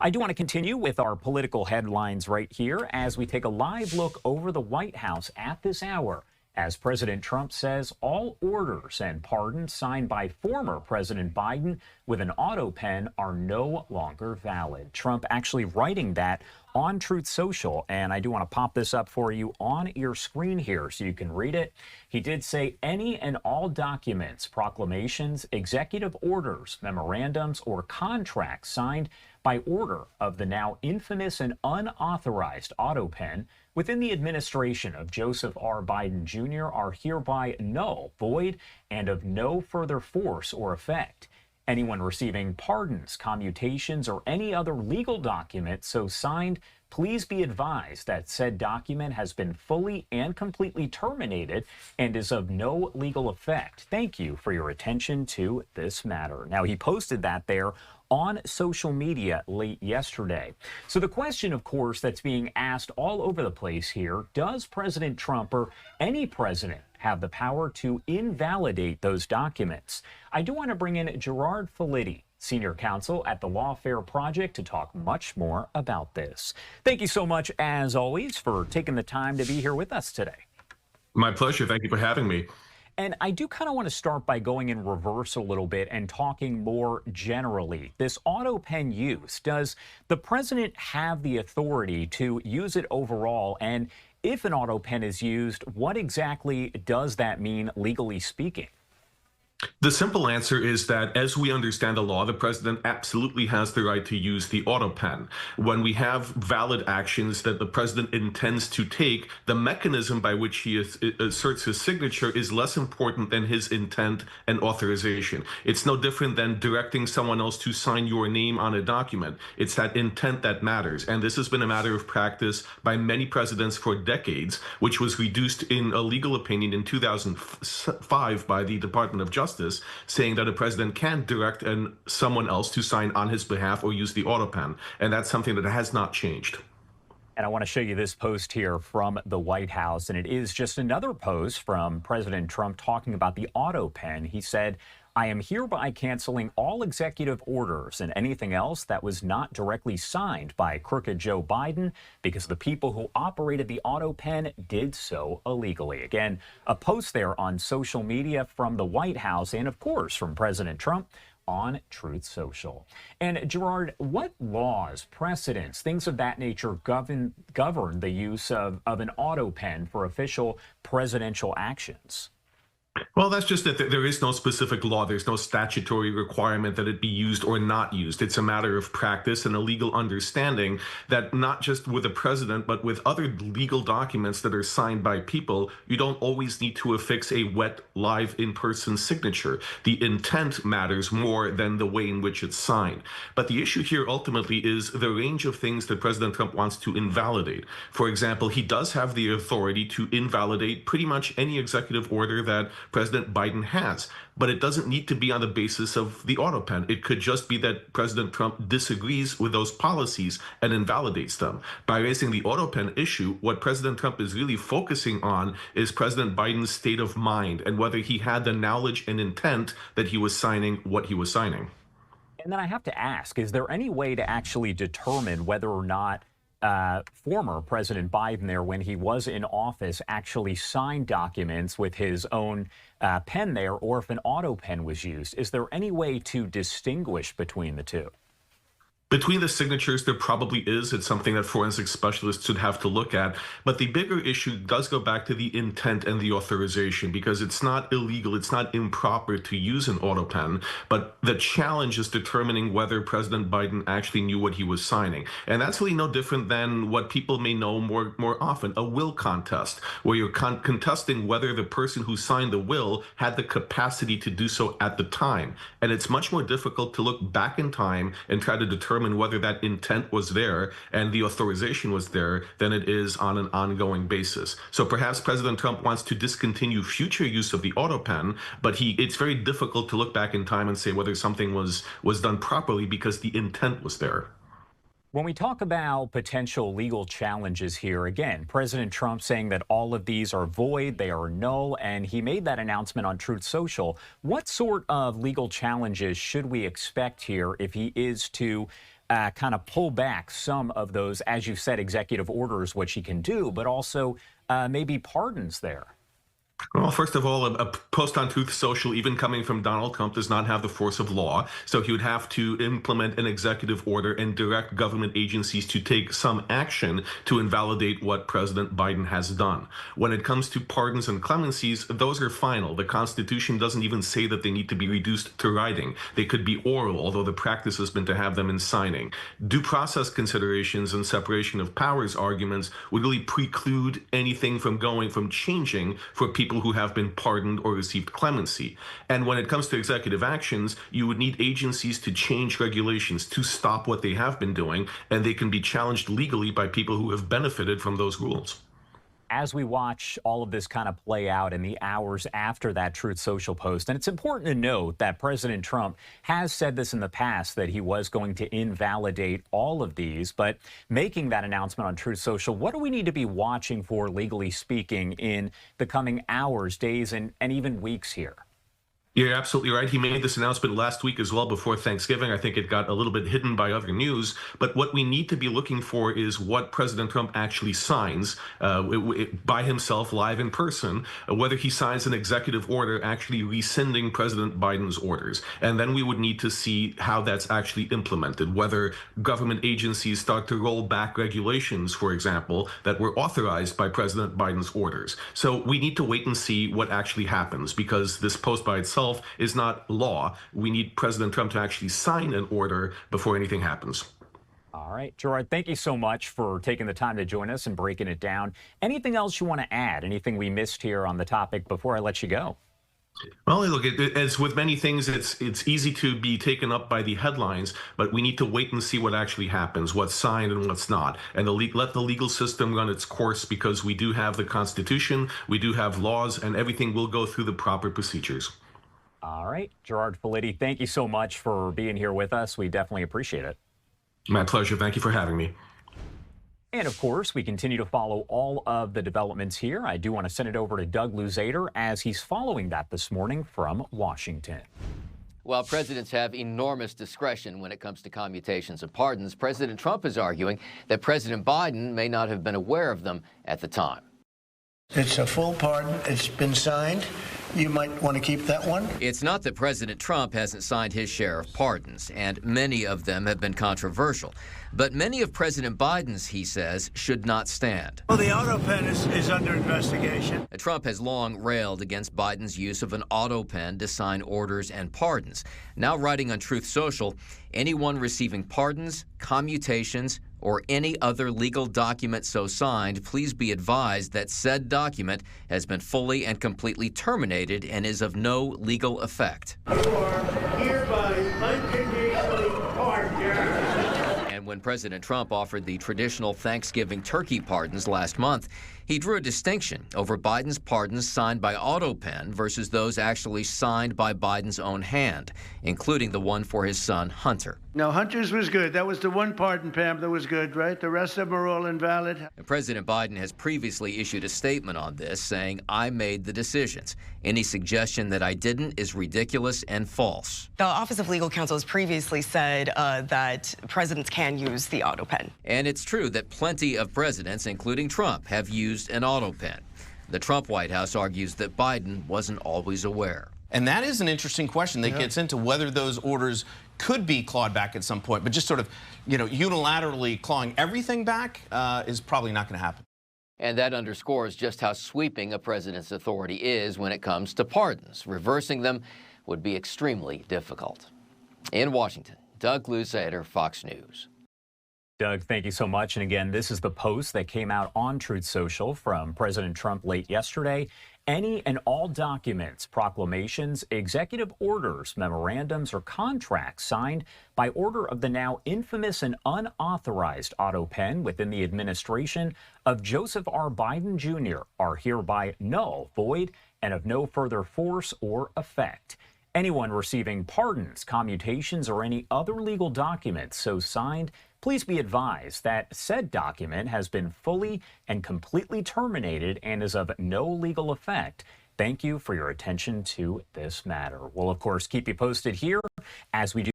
I do want to continue with our political headlines right here as we take a live look over the White House at this hour. As President Trump says, all orders and pardons signed by former President Biden with an auto pen are no longer valid. Trump actually writing that on Truth Social, and I do want to pop this up for you on your screen here so you can read it. He did say any and all documents, proclamations, executive orders, memorandums, or contracts signed by order of the now infamous and unauthorized auto pen within the administration of Joseph R. Biden Jr. are hereby null, void, and of no further force or effect. Anyone receiving pardons, commutations, or any other legal document so signed, please be advised that said document has been fully and completely terminated and is of no legal effect. Thank you for your attention to this matter. Now, he posted that there on social media late yesterday. So the question, of course, that's being asked all over the place here, does President Trump or any president have the power to invalidate those documents? I do want to bring in Gerard Felitti, senior counsel at the Lawfare Project, to talk much more about this. Thank you so much, as always, for taking the time to be here with us today. My pleasure. Thank you for having me. And I do kind of want to start by going in reverse a little bit and talking more generally. This auto pen use, does the president have the authority to use it overall? And if an auto pen is used, what exactly does that mean, legally speaking? The simple answer is that, as we understand the law, the president absolutely has the right to use the auto pen. When we have valid actions that the president intends to take, the mechanism by which he asserts his signature is less important than his intent and authorization. It's no different than directing someone else to sign your name on a document. It's that intent that matters. And this has been a matter of practice by many presidents for decades, which was reduced in a legal opinion in 2005 by the Department of Justice, saying that a president can direct someone else to sign on his behalf or use the auto pen. And that's something that has not changed. And I want to show you this post here from the White House. And it is just another post from President Trump talking about the auto pen. He said, I am hereby canceling all executive orders and anything else that was not directly signed by crooked Joe Biden because the people who operated the auto pen did so illegally. Again, a post there on social media from the White House and, of course, from President Trump on Truth Social. And Gerard, what laws, precedents, things of that nature govern the use of an auto pen for official presidential actions? Well, that's just that there is no specific law. There's no statutory requirement that it be used or not used. It's a matter of practice and a legal understanding that not just with the president, but with other legal documents that are signed by people, you don't always need to affix a wet, live, in-person signature. The intent matters more than the way in which it's signed. But the issue here ultimately is the range of things that President Trump wants to invalidate. For example, he does have the authority to invalidate pretty much any executive order that President Biden has, but it doesn't need to be on the basis of the auto pen. It could just be that President Trump disagrees with those policies and invalidates them. By raising the auto pen issue, what President Trump is really focusing on is President Biden's state of mind and whether he had the knowledge and intent that he was signing what he was signing. And then I have to ask, is there any way to actually determine whether or not former President Biden there, when he was in office, actually signed documents with his own pen there, or if an auto pen was used? Is there any way to distinguish between the two? Between the signatures, there probably is. It's something that forensic specialists should have to look at. But the bigger issue does go back to the intent and the authorization, because it's not illegal, it's not improper to use an auto pen. But the challenge is determining whether President Biden actually knew what he was signing. And that's really no different than what people may know more often, a will contest, where you're contesting whether the person who signed the will had the capacity to do so at the time. And it's much more difficult to look back in time and try to determine whether that intent was there and the authorization was there than it is on an ongoing basis. So perhaps President Trump wants to discontinue future use of the auto pen, but it's very difficult to look back in time and say whether something was done properly because the intent was there. When we talk about potential legal challenges here, again, President Trump saying that all of these are void, they are null, and he made that announcement on Truth Social. What sort of legal challenges should we expect here if he is to kind of pull back some of those, as you said, executive orders, what she can do, but also maybe pardons there? Well, first of all, a post on Truth Social, even coming from Donald Trump, does not have the force of law. So he would have to implement an executive order and direct government agencies to take some action to invalidate what President Biden has done. When it comes to pardons and clemencies, those are final. The Constitution doesn't even say that they need to be reduced to writing. They could be oral, although the practice has been to have them in signing. Due process considerations and separation of powers arguments would really preclude anything from changing for people who have been pardoned or received clemency. And when it comes to executive actions, you would need agencies to change regulations to stop what they have been doing, and they can be challenged legally by people who have benefited from those rules. As we watch all of this kind of play out in the hours after that Truth Social post, and it's important to note that President Trump has said this in the past, that he was going to invalidate all of these, but making that announcement on Truth Social, what do we need to be watching for, legally speaking, in the coming hours, days, and even weeks here? You're absolutely right. He made this announcement last week as well, before Thanksgiving. I think it got a little bit hidden by other news. But what we need to be looking for is what President Trump actually signs by himself, live in person, whether he signs an executive order actually rescinding President Biden's orders. And then we would need to see how that's actually implemented, whether government agencies start to roll back regulations, for example, that were authorized by President Biden's orders. So we need to wait and see what actually happens, because this post by itself is not law. We need President Trump to actually sign an order before anything happens. All right, Gerard, thank you so much for taking the time to join us and breaking it down. Anything else you want to add? Anything we missed here on the topic before I let you go? Well, look, as with many things, it's easy to be taken up by the headlines, but we need to wait and see what actually happens, what's signed and what's not, and let the legal system run its course, because we do have the Constitution, we do have laws, and everything will go through the proper procedures. All right, Gerard Filitti, thank you so much for being here with us. We definitely appreciate it. My pleasure. Thank you for having me. And of course, we continue to follow all of the developments here. I do want to send it over to Doug Luzader as he's following that this morning from Washington. While presidents have enormous discretion when it comes to commutations and pardons, President Trump is arguing that President Biden may not have been aware of them at the time. It's a full pardon. It's been signed. You might want to keep that one. It's not that President Trump hasn't signed his share of pardons, and many of them have been controversial. But many of President Biden's, he says, should not stand. Well, the autopen is under investigation. Trump has long railed against Biden's use of an autopen to sign orders and pardons. Now writing on Truth Social, anyone receiving pardons, commutations, or any other legal document so signed, please be advised that said document has been fully and completely terminated and is of no legal effect. You are hereby unconditionally pardoned. And when President Trump offered the traditional Thanksgiving turkey pardons last month, he drew a distinction over Biden's pardons signed by autopen versus those actually signed by Biden's own hand, including the one for his son, Hunter. No, Hunter's was good. That was the one pardon, Pam, that was good, right? The rest of them are all invalid. President Biden has previously issued a statement on this, saying, "I made the decisions. Any suggestion that I didn't is ridiculous and false." The Office of Legal Counsel has previously said that presidents can use the autopen. And it's true that plenty of presidents, including Trump, have used an autopen. The Trump White House argues that Biden wasn't always aware. And that is an interesting question that gets into whether those orders could be clawed back at some point, but just sort of, unilaterally clawing everything back is probably not going to happen. And that underscores just how sweeping a president's authority is when it comes to pardons. Reversing them would be extremely difficult. In Washington, Doug Luzader, Fox News. Doug, thank you so much. And again, this is the post that came out on Truth Social from President Trump late yesterday. Any and all documents, proclamations, executive orders, memorandums, or contracts signed by order of the now infamous and unauthorized autopen within the administration of Joseph R. Biden Jr. are hereby null, void, and of no further force or effect. Anyone receiving pardons, commutations, or any other legal documents so signed, please be advised that said document has been fully and completely terminated and is of no legal effect. Thank you for your attention to this matter. We'll, of course, keep you posted here as we do.